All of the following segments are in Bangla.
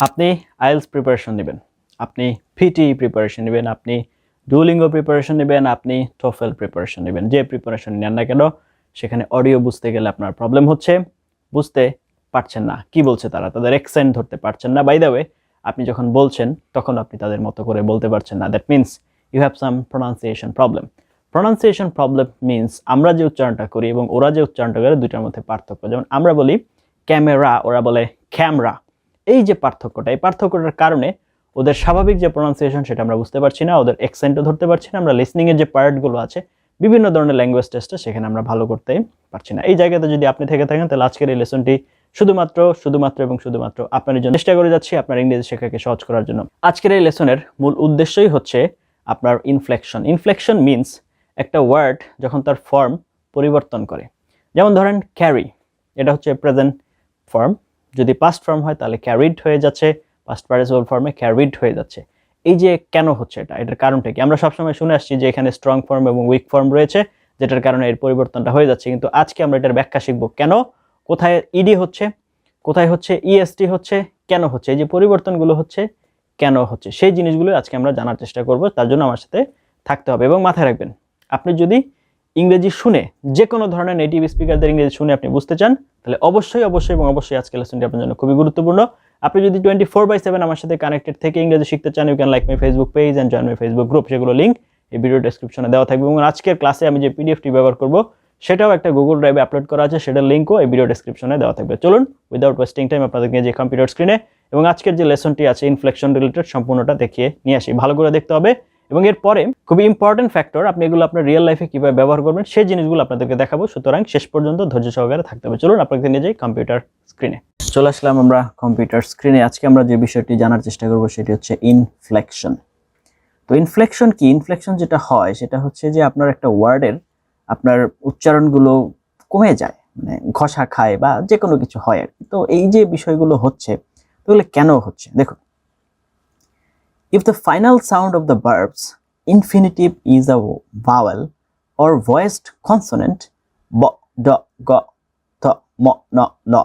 আপনি আইএলটিএস প্রিপারেশন নেবেন, আপনি পিটি প্রিপারেশন নেবেন, আপনি ডুওলিঙ্গো প্রিপারেশন নেবেন, আপনি টোফেল প্রিপারেশন নেবেন, যে প্রিপারেশন নেন না কেন সেখানে অডিও বুঝতে গেলে আপনার প্রবলেম হচ্ছে, বুঝতে পারছেন না কি বলছে তারা, তাদের অ্যাকসেন্ট ধরতে পারছেন না। বাই দ্য ওয়ে, আপনি যখন বলছেন তখন আপনি তাদের মতো করে বলতে পারছেন না। That means you have some pronunciation problem. Pronunciation problem means আমরা যে উচ্চারণটা করি এবং ওরা যে উচ্চারণটা করে দুইটার মধ্যে পার্থক্য। যেমন আমরা বলি ক্যামেরা, ওরা বলে ক্যামরা। এই যে পার্থক্যটা, এই পার্থক্যটার কারণে ওদের স্বাভাবিক যে প্রোনাউন্সিয়েশন সেটা আমরা বুঝতে পারছি না, ওদের অ্যাকসেন্টও ধরতে পারছি না, আমরা লিসনিংয়ের যে পার্টগুলো আছে বিভিন্ন ধরনের ল্যাঙ্গুয়েজ টেস্টে সেখানে আমরা ভালো করতে পারছি না। এই জায়গাতে যদি আপনি থেকে থাকেন তাহলে আজকের এই লেসনটি শুধুমাত্র আপনার জন্য চেষ্টা করে যাচ্ছি আপনার ইংরেজি শেখাকে সহজ করার জন্য। আজকের এই লেসনের মূল উদ্দেশ্যই হচ্ছে আপনার ইনফ্লেকশন। ইনফ্লেকশন মিনস একটা ওয়ার্ড যখন তার ফর্ম পরিবর্তন করে। যেমন ধরেন ক্যারি, এটা হচ্ছে প্রেজেন্ট ফর্ম, যদি পাস্ট ফর্ম হয় তাহলে ক্যারিড হয়ে যাচ্ছে, পাস্ট পার্টিসিপল ফর্মে ক্যারিড হয়ে যাচ্ছে। এই যে কেন হচ্ছে এটার কারণটা কি? আমরা সবসময় শুনে আসছি যে এখানে স্ট্রং ফর্ম এবং উইক ফর্ম রয়েছে, যেটার কারণে এর পরিবর্তনটা হয়ে যাচ্ছে। কিন্তু আজকে আমরা এটার ব্যাখ্যা শিখবো, কেন, কোথায় ইডি হচ্ছে, কোথায় হচ্ছে ইএসটি হচ্ছে, কেন হচ্ছে, এই যে পরিবর্তনগুলো হচ্ছে কেন হচ্ছে, সেই জিনিসগুলো আজকে আমরা জানার চেষ্টা করব। তার জন্য আমার সাথে থাকতে হবে এবং মাথায় রাখবেন, আপনি যদি ইংরেজি শুনে, যে কোনো ধরনের নেটিভ স্পিকারদের ইংরেজি শুনে আপনি বুঝতে চান তাহলে অবশ্যই আজকের লেসনটি আপনার জন্য খুবই গুরুত্বপূর্ণ। আপনি যদি 24/7 আমার সাথে কানেক্টেড থেকে ইংরেজি শিখতে চান, you can like my Facebook page and join my Facebook group, সেগুলো লিঙ্ক এই ভিডিও ডেসক্রিপশনে দেওয়া থাকবে। এবং আজকের ক্লাসে আমি যে পিডিএফটি ব্যবহার করব সেটাও একটা গুগল ড্রাইভে আপলোড করা আছে, সেটার লিঙ্কও এই ভিডিও ডেসক্রিপশনে দেওয়া থাকবে। চলুন উইদাউট ওয়েস্টিং টাইম আপনাদেরকে যে কম্পিউটার স্ক্রিনে এবং আজকের যে লেসনটি আছে ইনফ্লেকশন রিলেটেড সম্পূর্ণটা দেখিয়ে নিয়ে আসি। ভালো করে দেখতে হবে এবং এরপরে খুবই ইম্পর্টেন্ট ফ্যাক্টর, আপনি এগুলো আপনার রিয়েল লাইফে কিভাবে ব্যবহার করবেন সেই জিনিসগুলো আপনাদেরকে দেখাবো। সুতরাং শেষ পর্যন্ত ধৈর্য সহকারে থাকতে হবে। চলুন আপনাদের নিয়ে যাই কম্পিউটার স্ক্রিনে। চলে আসলাম আমরা কম্পিউটার স্ক্রিনে। আজকে আমরা যে বিষয়টি জানার চেষ্টা করব সেটি হচ্ছে ইনফ্লেকশন। তো ইনফ্লেকশন কি? ইনফ্লেকশন যেটা হয় সেটা হচ্ছে যে আপনার একটা ওয়ার্ডের আপনার উচ্চারণগুলো কমে যায়, মানে ঘষা খায় বা যে কোনো কিছু হয় আর কি। তো এই যে বিষয়গুলো হচ্ছে, তাহলে কেন হচ্ছে দেখুন, if the final sound of the verb's infinitive is a vowel or voiced consonant b, d, g, th, m, n, l,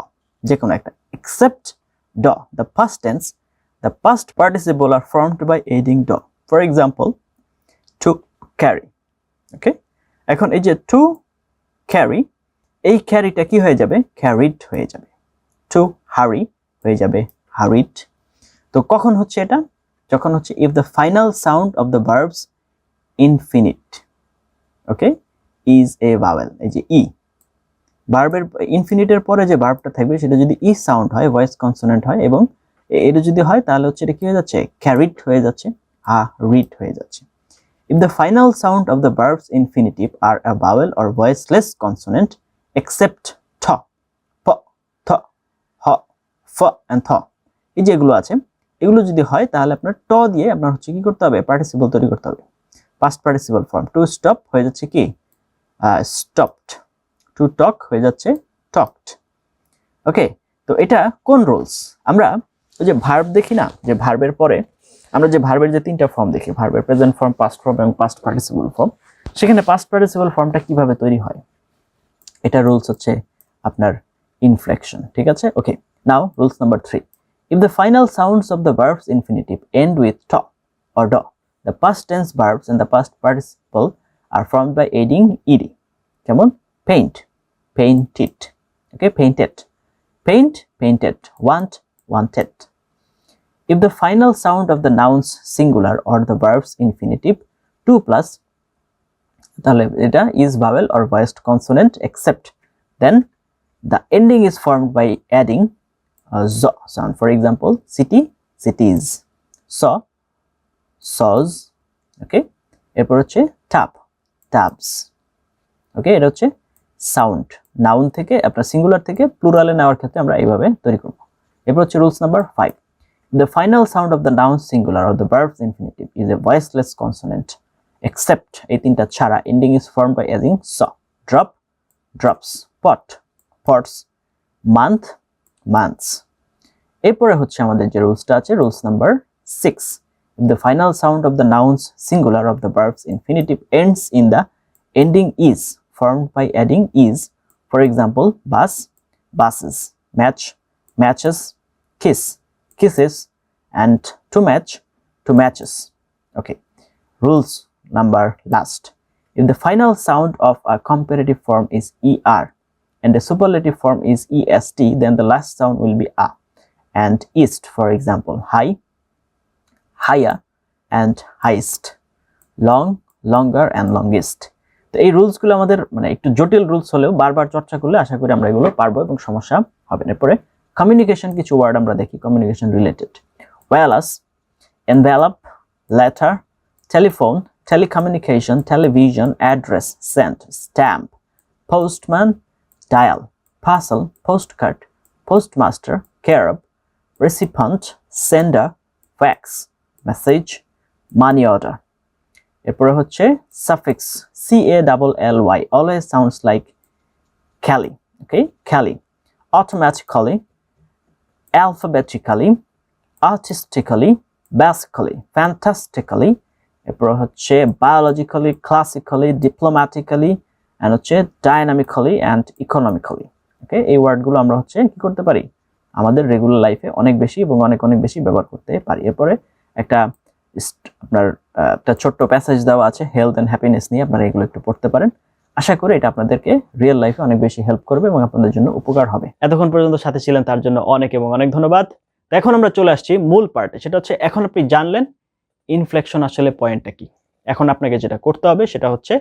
যে কোনো একটা, except d, the past tense, the past participle are formed by adding d. For example, to carry. Okay, এখন এই যে to carry, এই ক্যারিটা কি হয়ে যাবে? carried হয়ে যাবে। to hurry হয়ে যাবে hurried। তো কখন হচ্ছে এটা? যখন হচ্ছে if the final sound of the verbs infinite, okay, is a vowel, এই যে ই, ভার্বের ইনফিনিটের পরে যে ভার্বটা থাকবে সেটা যদি ই সাউন্ড হয়, ভয়েস কনসোনেন্ট হয় এবং এটা যদি হয় তাহলে হচ্ছে এটা কি হয়ে যাচ্ছে? ক্যারিড হয়ে যাচ্ছে, রিড হয়ে যাচ্ছে। if the final sound of the verbs infinitive are a vowel or voiceless consonant except th, p, th, h, f and th, এই যেগুলো আছে এগুলো যদি হয় তাহলে আপনার ট দিয়ে আপনার হচ্ছে কি করতে হবে? পার্টিসিপল তৈরি করতে হবে, past participle form. To stop হয়ে যাচ্ছে কি? স্টপড। টু টক হয়ে যাচ্ছে টকড। ওকে, তো এটা কোন রুলস? আমরা ওই যে ভার্ব দেখি না, যে ভার্বের পরে আমরা যে ভার্বের যে তিনটা ফর্ম দেখি, ভার্বের প্রেজেন্ট ফর্ম, পাস্ট ফর্ম এবং পাস্ট পার্টিসিপল ফর্ম, সেখানে পাস্ট পার্টিসিপল ফর্মটা কিভাবে তৈরি হয়, এটা রুলস হচ্ছে আপনার ইনফ্লেকশন। ঠিক আছে, ওকে। নাও rules number 3, if the final sounds of the verbs infinitive end with t or d, the past tense verbs and the past participle are formed by adding ed. যেমন paint, painted, okay, painted, paint, painted, want, wanted. If the final sound of the nouns singular or the verbs infinitive 2 plus, তাহলে এটা is vowel or voiced consonant except, then the ending is formed by adding z sound. For example, city, cities, saw, saws, okay, এরপর হচ্ছে tap, taps, okay, এটা হচ্ছে সাউন্ড। নাউন থেকে আপনার সিঙ্গুলার থেকে প্লুরালে নেওয়ার ক্ষেত্রে আমরা এইভাবে তৈরি করব। এরপর হচ্ছে rules number 5, the final sound of the noun singular or the verb's infinitive is a voiceless consonant except, এই তিনটা ছাড়া, ending is formed by adding saw, drop, drops, pot, pots, month, months. এরপরে হচ্ছে আমাদের যে রুলসটা আছে, rules number 6, if the final sound of the nouns singular of the verb's infinitive ends in the ending is formed by adding is. For example, bus, buses, match, matches, kiss, kisses, and to match, to matches. Okay. Rules number last. If the final sound of a comparative form is er and the superlative form is est, then the last sound will be a. And east, for example, high, higher, and highest, long, longer, and longest. তো এই রুলসগুলো আমাদের মানে একটু জটিল রুলস হলেও বারবার চর্চা করলে আশা করি আমরা এগুলো পারবো এবং সমস্যা হবে না। এরপরে কমিউনিকেশন কিছু ওয়ার্ড আমরা দেখি communication related. Wireless, envelope, letter, telephone, telecommunication, television, address, sent, stamp, postman, dial, parcel, postcard, postmaster, carab, recipient, sender, fax, message, money order. এরপরে হচ্ছে suffix, C-A-L-L-Y, always sounds like Cali, okay, Cali, automatically, alphabetically, artistically, basically, fantastically, এরপর হচ্ছে বায়োলজিক্যালি, ক্লাসিক্যালি, ডিপ্লোম্যাটিক্যালি, এন্ড হচ্ছে ডাইনামিক্যালি অ্যান্ড ইকোনমিক্যালি। ওকে, এই ওয়ার্ডগুলো আমরা হচ্ছে কি করতে পারি আমাদের রেগুলার লাইফে অনেক বেশি এবং অনেক বেশি ব্যবহার করতে পারি। এরপরে একটা আপনার একটা ছোট্ট প্যাসেজ দেওয়া আছে হেলথ অ্যান্ড হ্যাপিনেস নিয়ে, আপনারা এগুলো একটু পড়তে পারেন। আশা করি এটা আপনাদেরকে রিয়েল লাইফে অনেক বেশি হেল্প করবে এবং আপনাদের জন্য উপকার হবে। এতক্ষণ পর্যন্ত সাথে ছিলেন তার জন্য অনেক ধন্যবাদ। তো এখন আমরা চলে আসছি মূল পার্টে, সেটা হচ্ছে এখন আপনি জানলেন ইনফ্লেকশন আসলে পয়েন্টটা কি। এখন আপনাকে যেটা করতে হবে সেটা হচ্ছে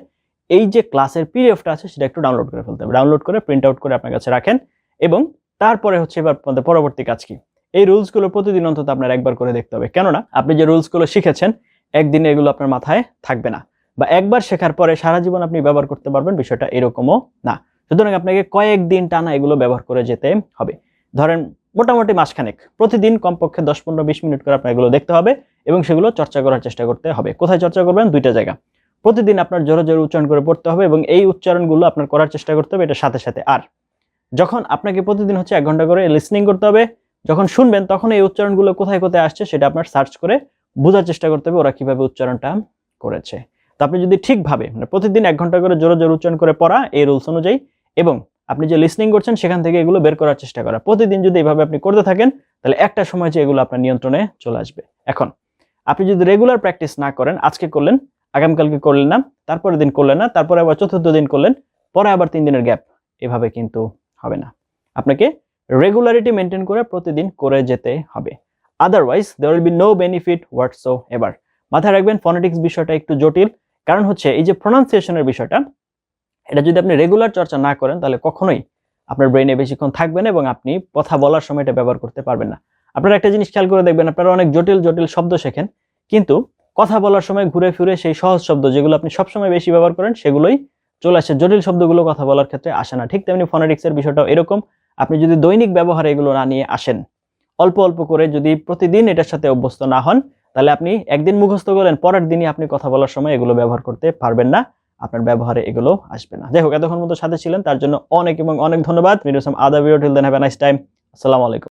এই যে ক্লাসের পিডিএফটা আছে সেটা একটু ডাউনলোড করে ফেলতে হবে। ডাউনলোড করে প্রিন্ট আউট করে আপনার কাছে রাখেন এবং তারপরে হচ্ছে এবার আপনাদের পরবর্তী কাজ কি, এই রুলসগুলো প্রতিদিন অন্তত আপনার একবার করে দেখতে হবে। কেননা আপনি যে রুলসগুলো শিখেছেন একদিনে এগুলো আপনার মাথায় থাকবে না, বা একবার শেখার পরে সারা জীবন আপনি ব্যবহার করতে পারবেন বিষয়টা এরকমও না। সুতরাং আপনাকে কয়েকদিন টানা এগুলো ব্যবহার করে যেতে হবে। ধরেন মোটামুটি মাসখানেক প্রতিদিন কমপক্ষে 10-15-20 মিনিট করে আপনার এগুলো দেখতে হবে এবং সেগুলো চর্চা করার চেষ্টা করতে হবে। কোথায় চর্চা করবেন? দুইটা জায়গা। প্রতিদিন আপনার জোরে জোরে উচ্চারণ করে পড়তে হবে এবং এই উচ্চারণগুলো আপনার করার চেষ্টা করতে হবে। এটার সাথে সাথে আর যখন আপনাকে প্রতিদিন হচ্ছে 1 ঘন্টা করে লিসনিং করতে হবে, যখন শুনবেন তখন এই উচ্চারণগুলো কোথায় কোথায় আসছে সেটা আপনার সার্চ করে বোঝার চেষ্টা করতে হবে ওরা কিভাবে উচ্চারণটা করেছে। তো আপনি যদি ঠিকভাবে মানে প্রতিদিন 1 ঘন্টা করে জোরে জোরে উচ্চারণ করে পড়া এই রুলস অনুযায়ী এবং আপনি যে লিসনিং করছেন সেখান থেকে এগুলো বের করার চেষ্টা করা, প্রতিদিন যদি এইভাবে আপনি করতে থাকেন তাহলে একটা সময় যে এগুলো আপনার নিয়ন্ত্রণে চলে আসবে। এখন আপনি যদি রেগুলার প্র্যাকটিস না করেন, আজকে করলেন, আগামীকালকে করলেন না, তারপরের দিন করলেন না, তারপরে আবার চতুর্থ দিন করলেন, পরে আবার 3 দিনের গ্যাপ, এভাবে কিন্তু হবে না। আপনাকে রেগুলারিটি মেনটেন করে প্রতিদিন করে যেতে হবে। Otherwise there will be no benefit whatsoever. মাথায় রাখবেন ফনেটিক্স বিষয়টা একটু জটিল, কারণ হচ্ছে এই যে প্রোনাউন্সিয়েশনের বিষয়টা এটা যদি আপনি রেগুলার চর্চা না করেন তাহলে কখনোই আপনার ব্রেইনে বেশিক্ষণ থাকবে না এবং আপনি কথা বলার সময় এটা ব্যবহার করতে পারবেন না। আপনারা একটা জিনিস খেয়াল করে দেখবেন, আপনারা অনেক জটিল জটিল শব্দ শেখেন কিন্তু কথা বলার সময় ঘুরে ফিরে সেই সহজ শব্দ যেগুলো আপনি সবসময় বেশি ব্যবহার করেন সেগুলোই চলে আসে, জটিল শব্দগুলো কথা বলার ক্ষেত্রে আসে না। ঠিক তেমনি ফনেটিক্সের বিষয়টাও এরকম, আপনি যদি দৈনিক ব্যবহারে এগুলো না নিয়ে আসেন, অল্প অল্প করে যদি প্রতিদিন এটার সাথে অভ্যস্ত না হন, তাহলে আপনি একদিন মুখস্থ করলেন, পরের দিনই আপনি কথা বলার সময় এগুলো ব্যবহার করতে পারবেন না, আপনার ব্যবহারে এগুলো আসবে না। যাই হোক, এতক্ষণ মতো সাথে ছিলেন তার জন্য অনেক ধন্যবাদ। Video some other video till then have a nice time. আসসালামু আলাইকুম।